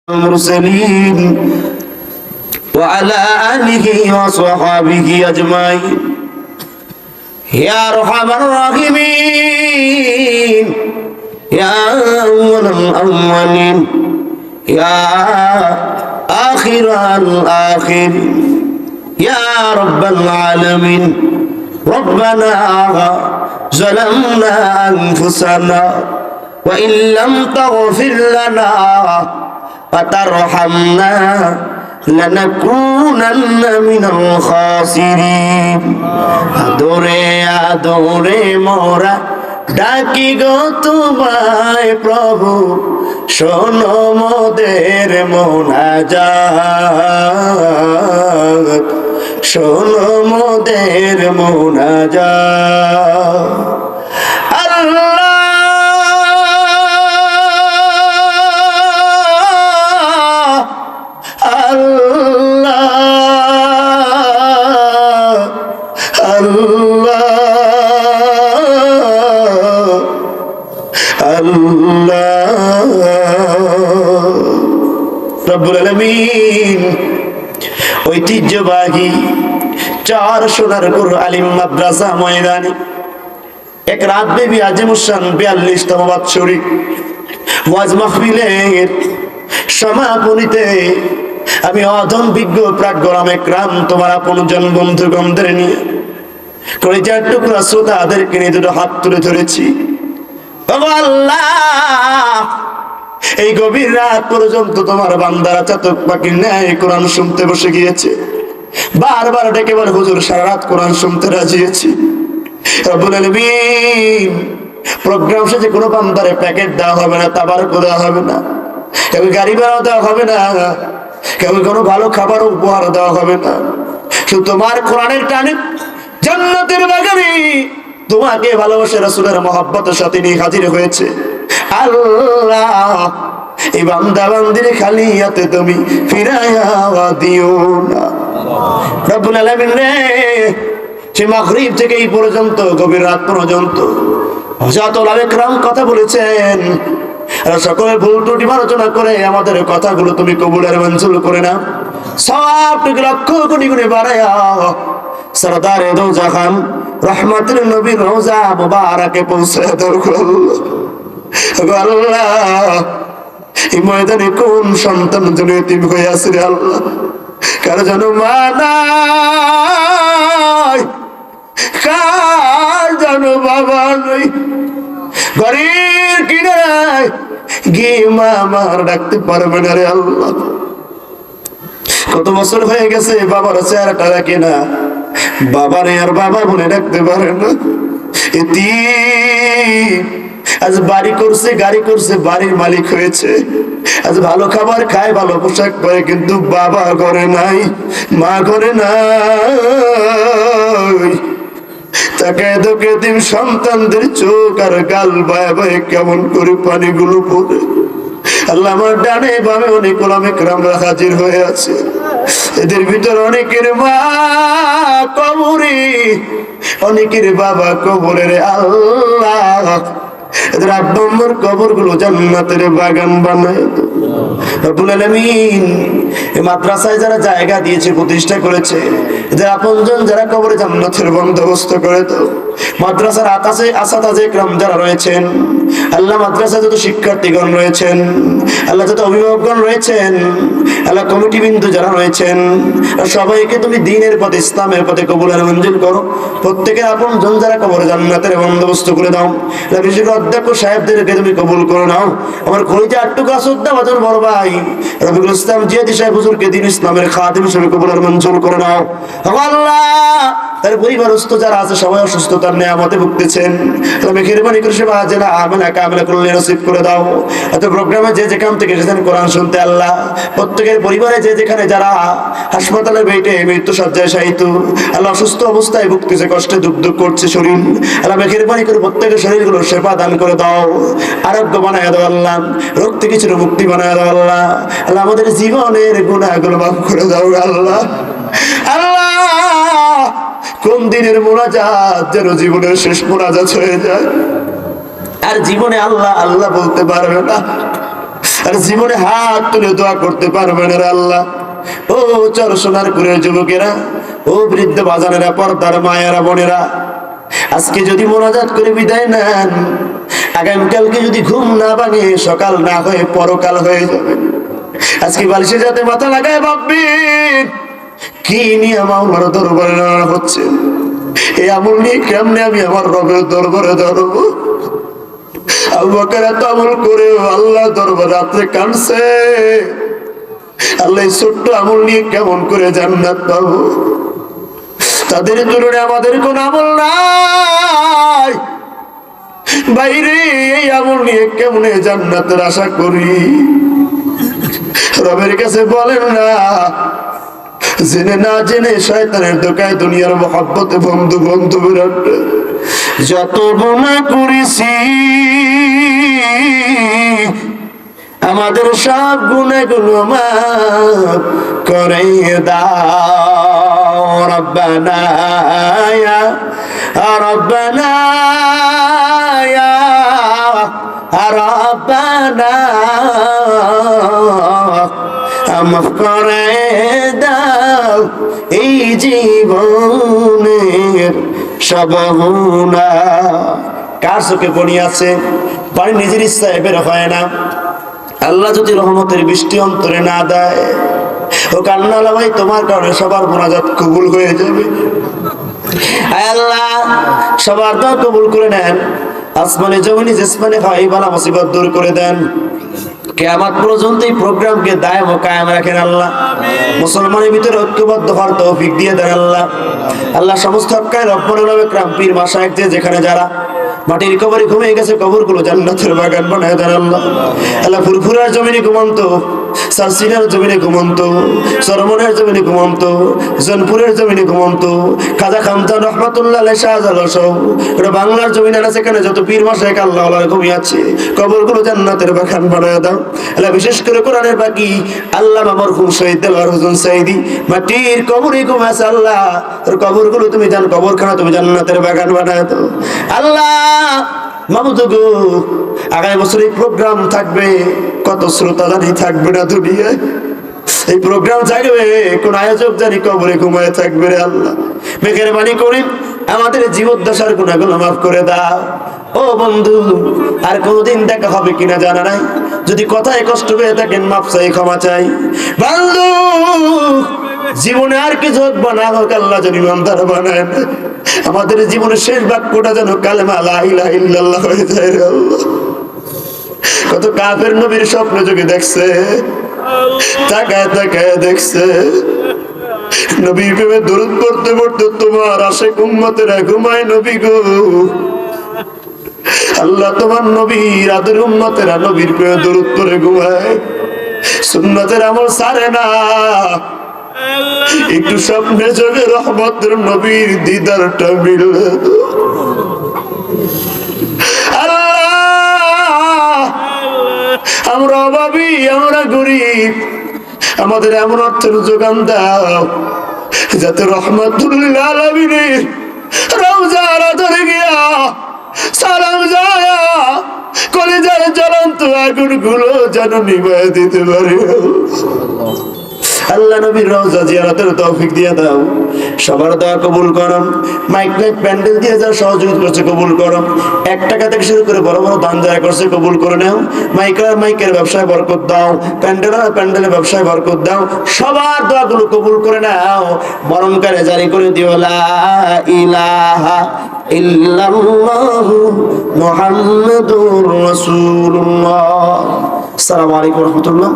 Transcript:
المرسلين وعلى آله وصحبه أجمعين يا أرحم الراحمين يا أول الأولين يا آخر الآخرين يا رب العالمين ربنا ظلمنا أنفسنا وإن لم تغفر لنا وترحمنا لنكونن من الخاسرين আদরে আদরে মোরা ডাকি গো তোমায় প্রভু শোনো মোদের মুনাজাত শোনো মোদের মুনাজাত রব্বুল আলামিন ঐতিহ্যবাহী চার সোনারপুর আলিম মাদ্রাসা ময়দানে এক রাত ব্যাপী আজিমুসান 42তম বাৎসরিক ওয়াজ মাহফিলের সমাপনীতে আমি অধম বিজ্ঞ প্রাজ্ঞরাম একরাম তোমার আপনজন বন্ধুগণদের নিয়ে কলিজার টুকরা শ্রোতাদেরকে নিয়ে দুটো হাত তুলে ধরেছি। আল্লাহ, এই গভীর রাত পর্যন্ত তোমার বান্দারা চাতক পাখির ন্যায় কোরআন শুনতে বসে গিয়েছে। বারবার ডেকে বলে হুজুর সারা রাত কোরআন শুনতে রাজি আছি। রব্বুল আলামিন, প্রোগ্রাম শেষে কোনো বান্দারে প্যাকেট দেওয়া হবে না, তাবারক দেওয়া হবে না, কেউ গাড়ি ভাড়া দেওয়া হবে না, কেউ কোনো ভালো খাবার উপহার দেওয়া হবে না। শুধু তোমার কোরআনের টানে জান্নাতের বাগানে তোমাকে ভালোবাসে রাসূলের মহব্বতের সাথে নিয়ে হাজির হয়েছে। আল্লাহ, এই বান্দা বান্দির খালি হাতে তুমি ফিরাইয়া দিও না। রব্বুল আলামিন রে, সে মাগরিব থেকে এই পর্যন্ত গভীর রাত পর্যন্ত যত ওলামা কেরাম কথা বলেছেন, সকলের ভুল ত্রুটি আলোচনা করে আমাদের কথাগুলো তুমি কবুলের মঞ্জুর করে নাও। সওয়াবটুকু লক্ষ কোটি গুণে বাড়ায়া সরদারে দো জাহান রহমাতুল নবীর রওজা মুবারাকে পৌঁছে দাও আল্লাহ। এই ময়দানে কোন সন্তান যেন এতিম হয়ে আছে রে আল্লাহ, কারো যেন মা নাই, কার যেন বাবা নাই, ঘরের কিনারায় গিয়ে মা আমার ডাকতে পারবে না রে আল্লাহ। কত বছর হয়ে গেছে বাবার চেহারাটা রাখে না, বাবারে আর বাবা বলে ডাকতে পারে না। এতিম আজ বাড়ি করছে, গাড়ি করছে, বাড়ির মালিক হয়েছে, আজ ভালো খাবার খায়, ভালো পোশাক পরে, কিন্তু বাবা ঘরে নাই, মা ঘরে নাই। তাকে তোকে দিন সন্তানদের চোখ আর গাল বায়ে বায়ে কেমন করে পানিগুলো পড়ে। আল্লাহ, আমার ডানে বামে অনেক ওলামা কেরামরা হাজির হয়ে আছে। এদের ভিতর অনেকের মা কবরে, অনেকের বাবা কবরে রে আল্লাহ। এদের আব্বা আম্মার কবরগুলো জান্নাতের বাগান বানায় দাও। রব্বুল আলামিন, এই মাদ্রাসায় যারা জায়গা দিয়েছে, প্রতিষ্ঠা করেছে, এদের আপনজন যারা কবরে জান্নাতের বন্দোবস্ত করে দাও। মাদ্রাসার আসাতাজে ইকরাম যারা রয়েছেন আল্লাহ, মাদ্রাসায় যত শিক্ষার্থীগণ রয়েছেন আল্লাহ, যত অভিভাবকগণ রয়েছেন আল্লাহ, কমিটি বিন্দু যারা রয়েছেন সবাইকে তুমি দ্বীনের পথে, ইসলামের পথে কবুলের মঞ্জুর করো। প্রত্যেকের আপনজন যারা কবরে জান্নাতের বন্দোবস্ত করে দাও। বিশেষ অধ্যক্ষ সাহেবদেরকে তুমি কবুল করে নাও। আমার কলিজা আটটুকু শ্রদ্ধা বাজার বড় ভাই রফিকুল ইসলাম জিয়াদি সাহেব হুজুরকে দ্বীন ইসলামের খাদিম হিসেবে কবুলের মঞ্জুর করে নাও। আল্লাহ, তার পরিবারস্থ যারা আছে সবাই অসুস্থতার নেয়ামতে ভুগতেছেন, তুমি মেহেরবানি করে সেবা জেলা আমেনা কামেলা করলে নসিব করে দাও। এত প্রোগ্রামে যে যেখান থেকে এসেছেন কোরআন শুনতে আল্লাহ, প্রত্যেকের পরিবারে যে যেখানে যারা হাসপাতালে বেটে মৃত্যু সজ্জায় শায়িত আল্লাহ, অসুস্থ অবস্থায় ভুগতেছে, কষ্টে দুঃখ দুঃখ করছে শরীর, আল্লাহ মেহেরবানি করে প্রত্যেকের শরীরগুলো সেবা দান করে দাও, আরোগ্য বানায় দাও আল্লাহ, রোগ থেকে চির মুক্তি বানায় দাও আল্লাহ। আল্লাহ, আমাদের জীবনের গুনাহগুলো মাফ করে দাও আল্লাহ। আল্লাহ, কোন দিনের মোনাজাত যেন জীবনের শেষ মোনাজাত হয়ে যায়, আর জীবনে আল্লাহ আল্লাহ বলতে পারবে না। আর জীবনে হাত তুলে দোয়া করতে পারবে না রে আল্লাহ। ও চর সোনার কুরের যুবকেরা, ও বৃদ্ধ বাজানেরা, পর্দার মায়েরা, বোনেরা, আজকে যদি মোনাজাত করে বিদায় নেন, আগামীকালকে যদি ঘুম না বানিয়ে সকাল না হয়ে পরকাল হয়ে যাবে। আজকে বালিশে যাতে মাথা লাগায় ভাববেন কি নিয়ে আমার দরবারে নেওয়া হচ্ছে, এই আমল নিয়ে কেমনে আমি আমার রবের দরবারে দাঁড়াবো। আবু বকর এত আমল করে আল্লাহ দরবারে রাত্রে কাঁদছে, আল্লাহ এই ছোট্ট আমল নিয়ে কেমন করে জান্নাত পাবো। তাদের তুলনায় আমাদের কোন আমল নাই বাইরে, এই আমল নিয়ে কেমনে জান্নাতের আশা করি। রবের কাছে বলেন না, জেনে না জেনে শয়তানের দোকায় দুনিয়ার মহব্বতে বন্ধু বন্ধু বিরাট যত গুনাহ করেছি, আমাদের সব গুনাহগুলো মাফ করে দাও। রব্বানা ইয়া রব্বানা ইয়া রব্বানা মাফ করে দাও এই জীবনের সব গুনাহ। কার চোখে পানি আছে? পানি নিজের ইচ্ছায় বের হয় না। আল্লাহ যদি রহমতের বৃষ্টি অন্তরে না দেয়, ও কান্নালা ভাই, তোমার কারণে সবার মোনাজাত কবুল হয়ে যাবে। আল্লাহ সবার দোয়া কবুল করে নেন। আসমানে জমিনে জিসমানে হয় বালা মুসিবত দূর করে দেন। কিয়ামত পর্যন্ত এই প্রোগ্রামকে দায়েম ও কায়েম রাখেন আল্লাহ। মুসলমানের ভিতরে ঐক্যবদ্ধ হওয়ার তৌফিক দিয়ে দেন আল্লাহ। আল্লাহ সমস্ত হক্কায় রব্বুল ইকরাম পীর মাশায়েখ যেখানে যারা মাটির কবরে ঘুমিয়ে গেছে, কবরগুলো জান্নাতের বাগান বানায় দেন আল্লাহ। আল্লাহ ফুরফুরার জমিনে ঘুমন্ত, সারসিনার জমিনে ঘুমন্ত, সরমনের জমিনে ঘুমন্ত, জনপুরের জমিনে ঘুমন্ত, খাজা খামজান রহমাতুল্লাহ আলাইহি শাহজালাল সহ এটা বাংলার জমিনে আছে, সেখানে যত পীর মাশায়েখ আল্লাহ ঘুমিয়ে আছে, কবরগুলো জান্নাতের বাগান বানায় দাও আল্লাহ। বিশেষ করে কোরআনের বাকি আল্লামা মরহুম শহীদ দেলোয়ার হোসেন সাইদি মাটির কবরে ঘুমিয়ে আছে আল্লাহ, ওর কবরগুলো তুমি কবরখানা তুমি জান্নাতের বাগান বানায় দাও আল্লাহ। মামুদ গো, আগামী বছর এই প্রোগ্রাম থাকবে, কত শ্রোতা জানি থাকবে না দুনিয়ায়। এই প্রোগ্রাম থাকবে, কোন আয়োজক জানি কবরে ঘুমায় থাকবে রে আল্লাহ। মেহেরবানি করে আমাদের জীবদ্দশার গুনাহগুলো মাফ করে দাও। ও বন্ধু, আর কোনদিন দেখা হবে কিনা জানা নাই, যদি কথায় কষ্ট পেয়ে থাকেন মাফ চাই, ক্ষমা চাই। বন্ধু, জীবনে আর কিছু হোক বা না হোক, আল্লাহ যেন ইমানদার বানায়, আমাদের জীবনের শেষ বাক্যটা যেন কালেমা লা ইলাহা ইল্লাল্লাহ হয়ে যায় রে আল্লাহ। কত কাফের নবীর স্বপ্ন যোগে দেখছে, তাকায় তাকায় দেখছে, নবীর প্রেমে দরুদ পড়তে পড়তে তোমার আশিক উম্মতেরা ঘুমায় নবী গো। আল্লাহ তোমার নবীর আদর উম্মতেরা নবীর প্রেমে দরুদ পড়ে ঘুমায়, সুন্নতের আমল ছাড়ে না। একটু স্বপ্নে যোগে রহমতের নবীর দিদারটা মিললে আল্লাহ, আমরা অভাবী, আমরা গরিব, আমাদের এমন অর্থের যোগান দাও যাতে রহমতুল আলামিনের রওজার ধরে গিয়া সালাম যায়, কলিজার জ্বলন্ত আগুন গুলো যেন নিভায় দিতে পারে। আল্লাহ নবীর রওজা জিয়ারতের তৌফিক দিয়ে দাও। সবার দোয়া কবুল করো। মাইক লাইট প্যান্ডেল দিয়ে যা সহযোগিতা করছে কবুল করো। 1 টাকা থেকে শুরু করে বড় বড় দান যারা করছে কবুল করে নাও। মাইকের ব্যবসায় বরকত দাও, প্যান্ডেলের ব্যবসায় বরকত দাও। সবার দোয়াগুলো কবুল করে নাও। মরণকালে জারি করে দিও লা ইলাহা ইল্লাল্লাহু মুহাম্মাদুর রাসূলুল্লাহ। আসসালামু আলাইকুম ওয়া রাহমাতুল্লাহ।